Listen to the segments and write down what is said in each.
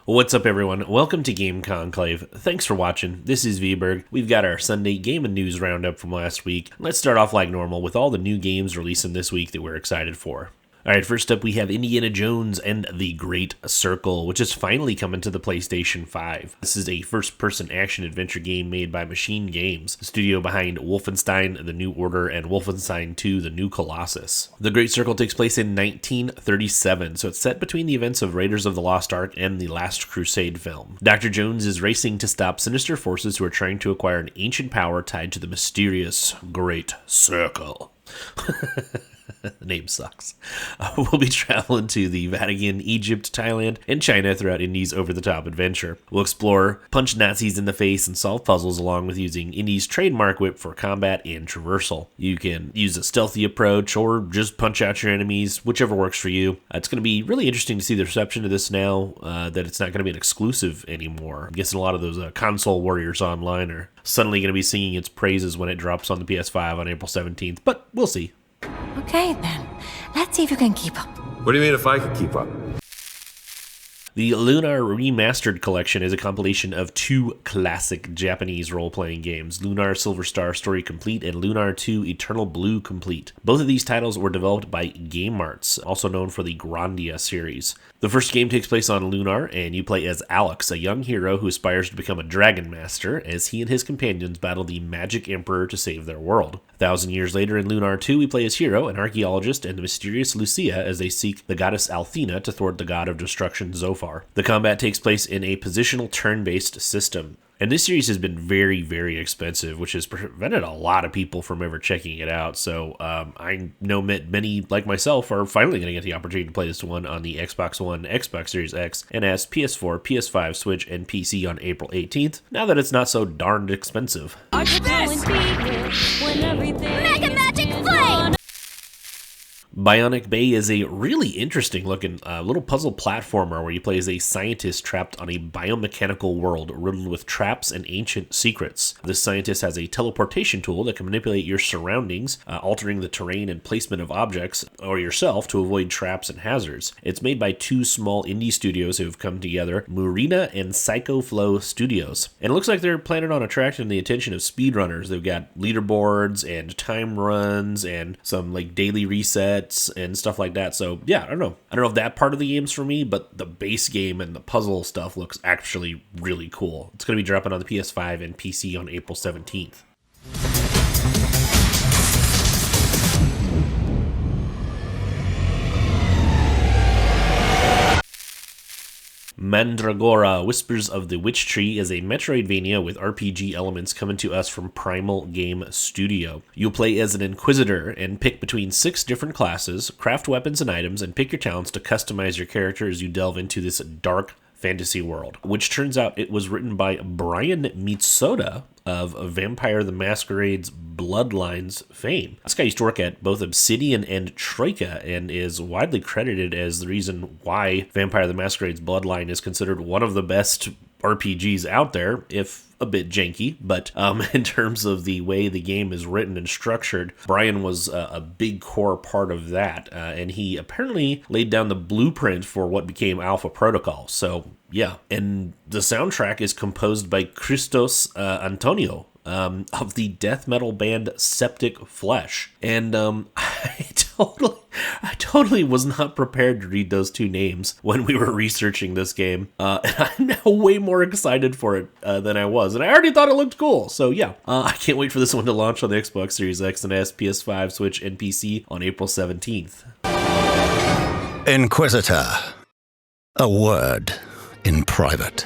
What's up, everyone? Welcome to Game Conclave. Thanks for watching. This is VBerg. We've got our Sunday Game and News Roundup from last week. Let's start off like normal with all the new games releasing this week that we're excited for. Alright, first up we have Indiana Jones and the Great Circle, which is finally coming to the PlayStation 5. This is a first-person action-adventure game made by Machine Games, the studio behind Wolfenstein: The New Order and Wolfenstein 2: The New Colossus. The Great Circle takes place in 1937, so it's set between the events of Raiders of the Lost Ark and the Last Crusade film. Dr. Jones is racing to stop sinister forces who are trying to acquire an ancient power tied to the mysterious Great Circle. The name sucks. We'll be traveling to the Vatican, Egypt, Thailand, and China throughout Indy's over-the-top adventure. We'll explore, punch Nazis in the face, and solve puzzles along with using Indy's trademark whip for combat and traversal. You can use a stealthy approach or just punch out your enemies, whichever works for you. It's going to be really interesting to see the reception of this now that it's not going to be an exclusive anymore. I'm guessing a lot of those console warriors online are suddenly going to be singing its praises when it drops on the PS5 on April 17th, but we'll see. Okay, then. Let's see if you can keep up. What do you mean if I can keep up? The Lunar Remastered collection is a compilation of two classic Japanese role-playing games, Lunar Silver Star Story Complete and Lunar 2 Eternal Blue Complete. Both of these titles were developed by Game Arts, also known for the Grandia series. The first game takes place on Lunar, and you play as Alex, a young hero who aspires to become a Dragon Master, as he and his companions battle the Magic Emperor to save their world. 1,000 years later in Lunar 2, we play as Hero, an archaeologist, and the mysterious Lucia as they seek the goddess Althena to thwart the god of destruction Zophar. The combat takes place in a positional turn-based system. And this series has been very, very expensive, which has prevented a lot of people from ever checking it out. So I know many, like myself, are finally going to get the opportunity to play this one on the Xbox One, Xbox Series X, and as PS4, PS5, Switch, and PC on April 18th, now that it's not so darned expensive. Mega Magic Flame! Bionic Bay is a really interesting looking little puzzle platformer where you play as a scientist trapped on a biomechanical world riddled with traps and ancient secrets. This scientist has a teleportation tool that can manipulate your surroundings, altering the terrain and placement of objects or yourself to avoid traps and hazards. It's made by two small indie studios who have come together, Murina and Psycho Flow Studios. And it looks like they're planning on attracting the attention of speedrunners. They've got leaderboards and time runs and some like daily resets and stuff like that. So yeah, I don't know if that part of the game's for me, but the base game and the puzzle stuff looks actually really cool. It's going to be dropping on the PS5 and PC on April 17th. Mandragor, Whispers of the Witch Tree is a Metroidvania with RPG elements coming to us from Primal Game Studio. You'll play as an Inquisitor and pick between 6 different classes, craft weapons and items, and pick your talents to customize your character as you delve into this dark fantasy world, which turns out it was written by Brian Mitsoda of Vampire the Masquerade's Bloodlines fame. This guy used to work at both Obsidian and Troika and is widely credited as the reason why Vampire the Masquerade's Bloodline is considered one of the best RPGs out there, if a bit janky, but in terms of the way the game is written and structured, Brian was a big core part of that, and he apparently laid down the blueprint for what became Alpha Protocol. So yeah, and the soundtrack is composed by Christos Antonio of the death metal band Septic Flesh, and I totally was not prepared to read those two names when we were researching this game, and I'm now way more excited for it than I was, and I already thought it looked cool, so yeah, I can't wait for this one to launch on the Xbox Series X and S, PS5, Switch, and PC on April 17th. Inquisitor. A word in private.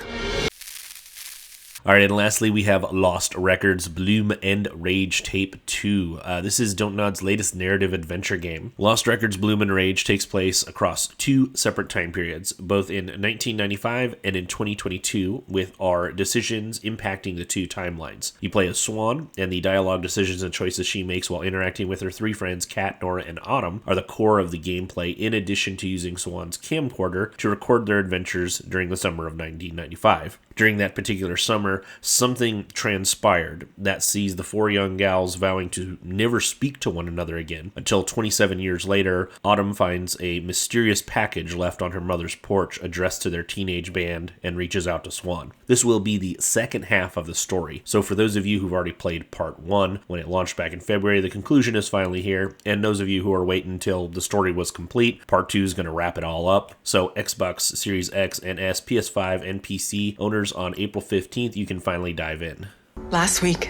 All right, and lastly, we have Lost Records Bloom and Rage Tape 2. This is Don't Nod's latest narrative adventure game. Lost Records Bloom and Rage takes place across 2 separate time periods, both in 1995 and in 2022, with our decisions impacting the 2 timelines. You play as Swan, and the dialogue decisions and choices she makes while interacting with her 3 friends, Kat, Nora, and Autumn, are the core of the gameplay, in addition to using Swan's camcorder to record their adventures during the summer of 1995. During that particular summer, summer, something transpired that sees the four young gals vowing to never speak to one another again until 27 years later, Autumn finds a mysterious package left on her mother's porch addressed to their teenage band and reaches out to Swan. This will be the second half of the story. So for those of you who've already played part 1 when it launched back in February, the conclusion is finally here. And those of you who are waiting until the story was complete, part 2 is going to wrap it all up. So Xbox Series X and S, PS5, and PC owners, on April 15th, you can finally dive in. Last week,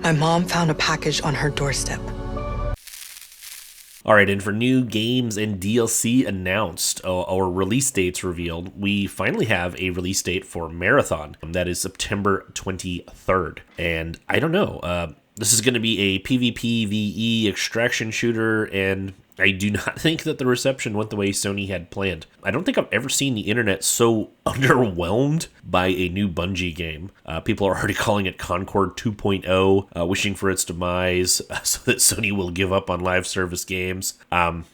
my mom found a package on her doorstep. Alright, and for new games and DLC announced, or release dates revealed, we finally have a release date for Marathon. That is September 23rd. And I don't know, this is going to be a PvP VE extraction shooter, and I do not think that the reception went the way Sony had planned. I don't think I've ever seen the internet so underwhelmed by a new Bungie game. People are already calling it Concord 2.0, wishing for its demise so that Sony will give up on live service games.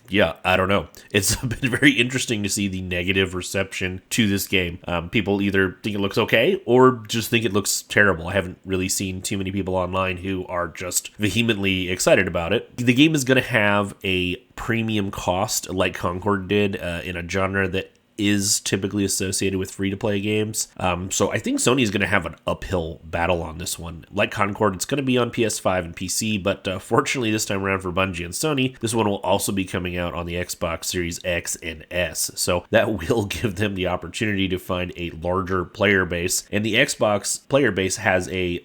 Yeah, I don't know. It's been very interesting to see the negative reception to this game. People either think it looks okay or just think it looks terrible. I haven't really seen too many people online who are just vehemently excited about it. The game is going to have a premium cost like Concord did in a genre that is typically associated with free-to-play games. So I think Sony is going to have an uphill battle on this one. Like Concord, it's going to be on PS5 and PC, but fortunately this time around for Bungie and Sony, this one will also be coming out on the Xbox Series X and S. So that will give them the opportunity to find a larger player base. And the Xbox player base has a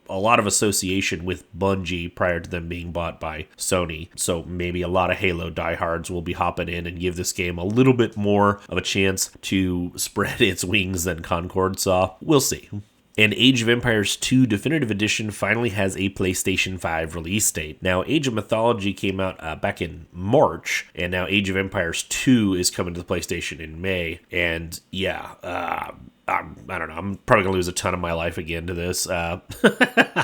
lot of association with Bungie prior to them being bought by Sony. So maybe a lot of Halo diehards will be hopping in and give this game a little bit more of a chance to spread its wings than Concord saw. We'll see. And Age of Empires 2 Definitive Edition finally has a PlayStation 5 release date. Now, Age of Mythology came out back in March, and now Age of Empires 2 is coming to the PlayStation in May. And yeah, I don't know. I'm probably going to lose a ton of my life again to this. I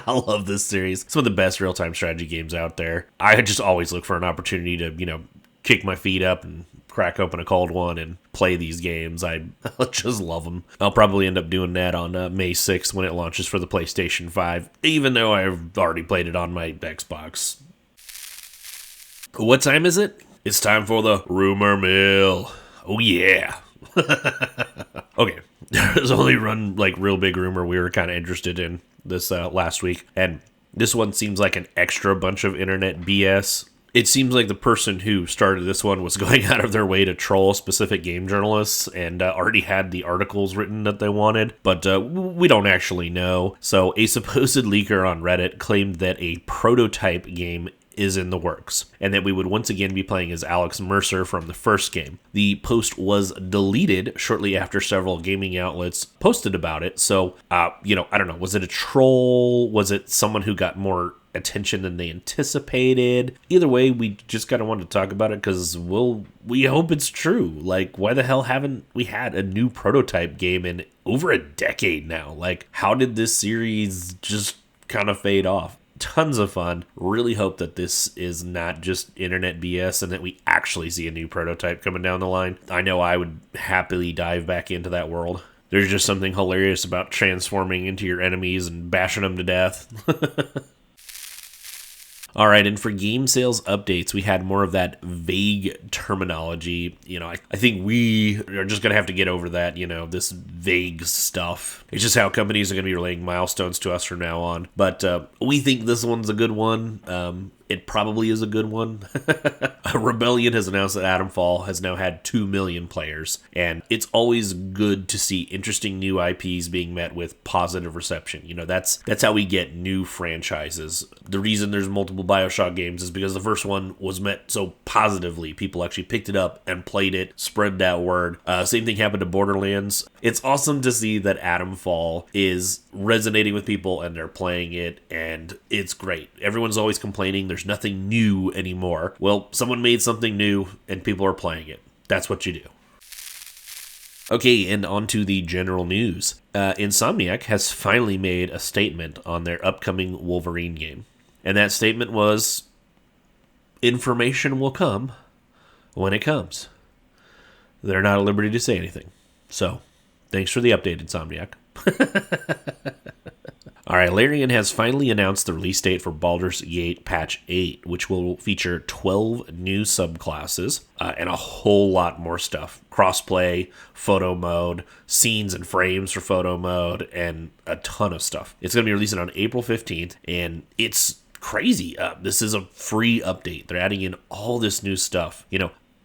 love this series. It's one of the best real-time strategy games out there. I just always look for an opportunity to, kick my feet up and crack open a cold one and play these games. I just love them. I'll probably end up doing that on May 6th when it launches for the PlayStation 5, even though I've already played it on my Xbox. What time is it? It's time for the rumor mill. Oh, yeah. Okay. There's only one real big rumor we were kind of interested in this last week, and this one seems like an extra bunch of internet BS. It seems like the person who started this one was going out of their way to troll specific game journalists and already had the articles written that they wanted, but we don't actually know. So a supposed leaker on Reddit claimed that a prototype game is in the works, and that we would once again be playing as Alex Mercer from the first game. The post was deleted shortly after several gaming outlets posted about it, so, I don't know, was it a troll? Was it someone who got more attention than they anticipated? Either way, we just kind of wanted to talk about it because we hope it's true. Why the hell haven't we had a new prototype game in over a decade now? How did this series just kind of fade off? Tons of fun. Really hope that this is not just internet BS and that we actually see a new prototype coming down the line. I know I would happily dive back into that world. There's just something hilarious about transforming into your enemies and bashing them to death. All right, and for game sales updates, we had more of that vague terminology. I think we are just going to have to get over that, this vague stuff. It's just how companies are going to be relaying milestones to us from now on. But we think this one's a good one. It probably is a good one. Rebellion has announced that Atomfall has now had 2 million players, and it's always good to see interesting new IPs being met with positive reception. That's how we get new franchises. The reason there's multiple BioShock games is because the first one was met so positively. People actually picked it up and played it, spread that word. Same thing happened to Borderlands. It's awesome to see that Atomfall is resonating with people and they're playing it, and it's great. Everyone's always complaining there's nothing new anymore. Well, someone made something new and people are playing it. That's what you do. Okay, and on to the general news. Insomniac has finally made a statement on their upcoming Wolverine game. And that statement was, information will come when it comes. They're not at liberty to say anything. So, thanks for the update, Insomniac. All right, Larian has finally announced the release date for Baldur's Gate Patch 8, which will feature 12 new subclasses and a whole lot more stuff. Crossplay, photo mode, scenes and frames for photo mode, and a ton of stuff. It's going to be releasing on April 15th, and it's crazy. This is a free update. They're adding in all this new stuff.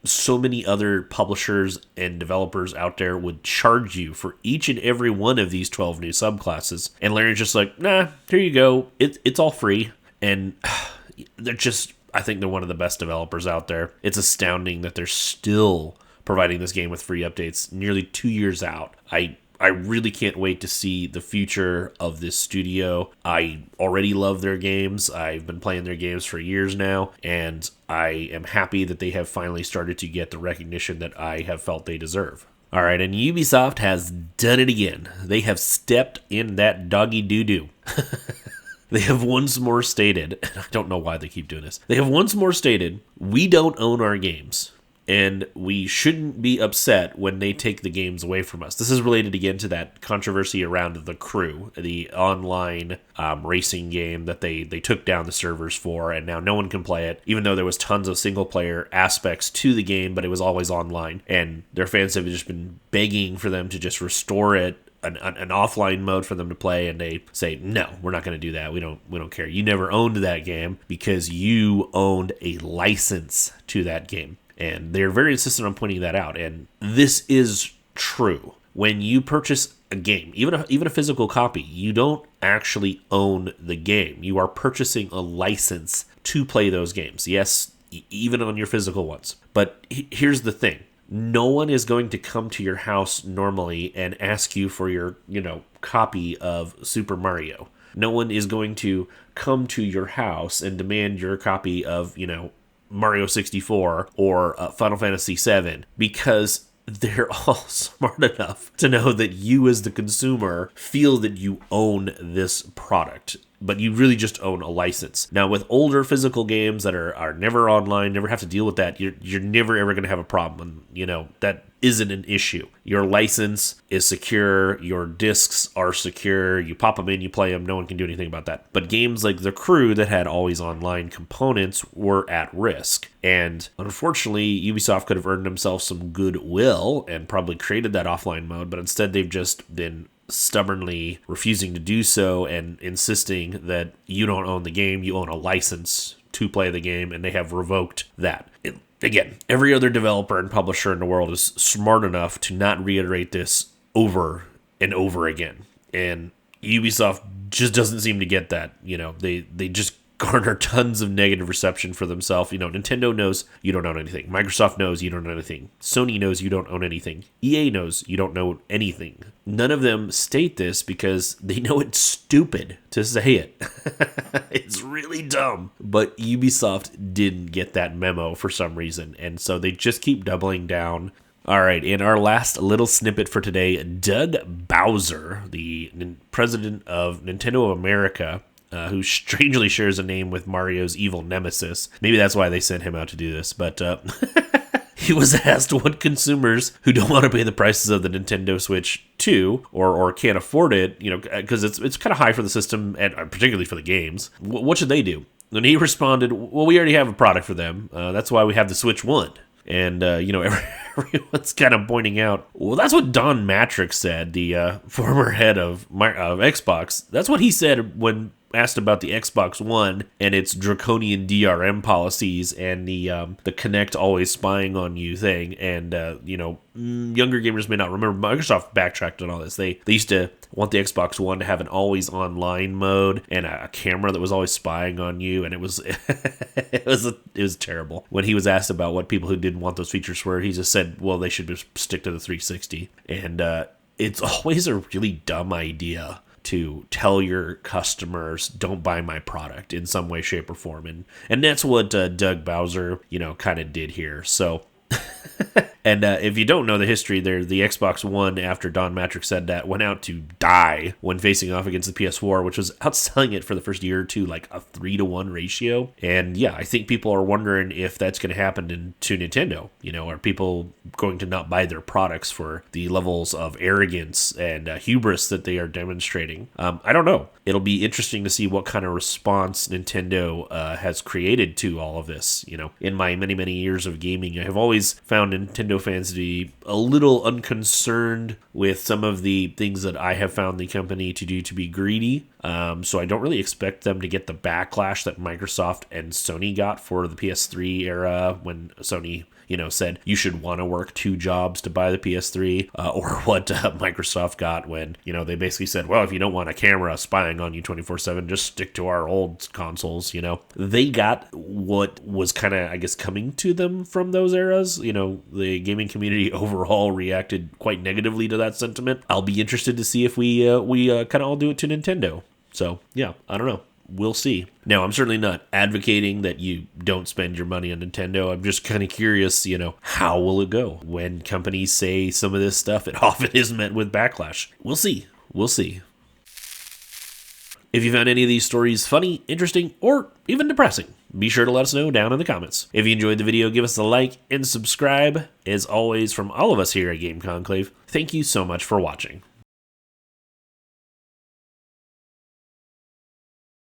So many other publishers and developers out there would charge you for each and every one of these 12 new subclasses. And Larry's just like, nah, here you go. It's all free. And I think they're one of the best developers out there. It's astounding that they're still providing this game with free updates nearly 2 years out. I really can't wait to see the future of this studio. I already love their games. I've been playing their games for years now, and I am happy that they have finally started to get the recognition that I have felt they deserve. All right, and Ubisoft has done it again. They have stepped in that doggy doo-doo. They have once more stated, and I don't know why they keep doing this, they have once more stated, we don't own our games. And we shouldn't be upset when they take the games away from us. This is related again to that controversy around The Crew, the online racing game that they took down the servers for, and now no one can play it, even though there was tons of single-player aspects to the game, but it was always online. And their fans have just been begging for them to just restore it, an offline mode for them to play, and they say, no, we're not going to do that. We don't care. You never owned that game because you owned a license to that game. And they're very insistent on pointing that out. And this is true. When you purchase a game, even a physical copy, you don't actually own the game. You are purchasing a license to play those games. Yes, even on your physical ones. But here's the thing. No one is going to come to your house normally and ask you for your, copy of Super Mario. No one is going to come to your house and demand your copy of, Mario 64 or Final Fantasy 7 because they're all smart enough to know that you as the consumer feel that you own this product, but you really just own a license. Now, with older physical games that are never online, never have to deal with that, you're never ever going to have a problem. That isn't an issue. Your license is secure. Your discs are secure. You pop them in, you play them. No one can do anything about that. But games like The Crew that had always online components were at risk. And unfortunately, Ubisoft could have earned themselves some goodwill and probably created that offline mode, but instead they've just been stubbornly refusing to do so and insisting that you don't own the game, you own a license to play the game, and they have revoked that. Again, every other developer and publisher in the world is smart enough to not reiterate this over and over again. And Ubisoft just doesn't seem to get that. They just garner tons of negative reception for themselves. Nintendo knows you don't own anything. Microsoft knows you don't own anything. Sony knows you don't own anything. EA knows you don't own anything. None of them state this because they know it's stupid to say it. It's really dumb. But Ubisoft didn't get that memo for some reason, and so they just keep doubling down. All right, in our last little snippet for today, Doug Bowser, the president of Nintendo of America, who strangely shares a name with Mario's evil nemesis. Maybe that's why they sent him out to do this, but he was asked what consumers who don't want to pay the prices of the Nintendo Switch 2 or can't afford it, because it's kind of high for the system and particularly for the games, what should they do? And he responded, well, we already have a product for them. That's why we have the Switch 1. And, everyone's kind of pointing out, well, that's what Don Matrix said, the former head of Xbox. That's what he said when asked about the Xbox One and its draconian DRM policies and the Kinect always spying on you thing. And, younger gamers may not remember, Microsoft backtracked on all this. They used to want the Xbox One to have an always online mode and a camera that was always spying on you. And it was it was terrible. When he was asked about what people who didn't want those features were, he just said, well, they should just stick to the 360. And it's always a really dumb idea to tell your customers, don't buy my product in some way, shape, or form. And that's what Doug Bowser, kind of did here. So And if you don't know the history there, the Xbox One, after Don Matrix said that, went out to die when facing off against the PS4, which was outselling it for the first year or two, like a 3-to-1 ratio. And yeah, I think people are wondering if that's going to happen to Nintendo. Are people going to not buy their products for the levels of arrogance and hubris that they are demonstrating? I don't know. It'll be interesting to see what kind of response Nintendo has created to all of this. In my many, many years of gaming, I have always found Nintendo fans to be a little unconcerned with some of the things that I have found the company to do to be greedy. So I don't really expect them to get the backlash that Microsoft and Sony got for the PS3 era when Sony said you should want to work 2 jobs to buy the PS3, or what Microsoft got when, they basically said, well, if you don't want a camera spying on you 24/7, just stick to our old consoles. They got what was kind of, I guess, coming to them from those eras. The gaming community overall reacted quite negatively to that sentiment. I'll be interested to see if we kind of all do it to Nintendo. So yeah, I don't know. We'll see. Now, I'm certainly not advocating that you don't spend your money on Nintendo. I'm just kind of curious, how will it go? When companies say some of this stuff, it often is met with backlash. We'll see. We'll see. If you found any of these stories funny, interesting, or even depressing, be sure to let us know down in the comments. If you enjoyed the video, give us a like and subscribe. As always, from all of us here at Game Conclave, thank you so much for watching.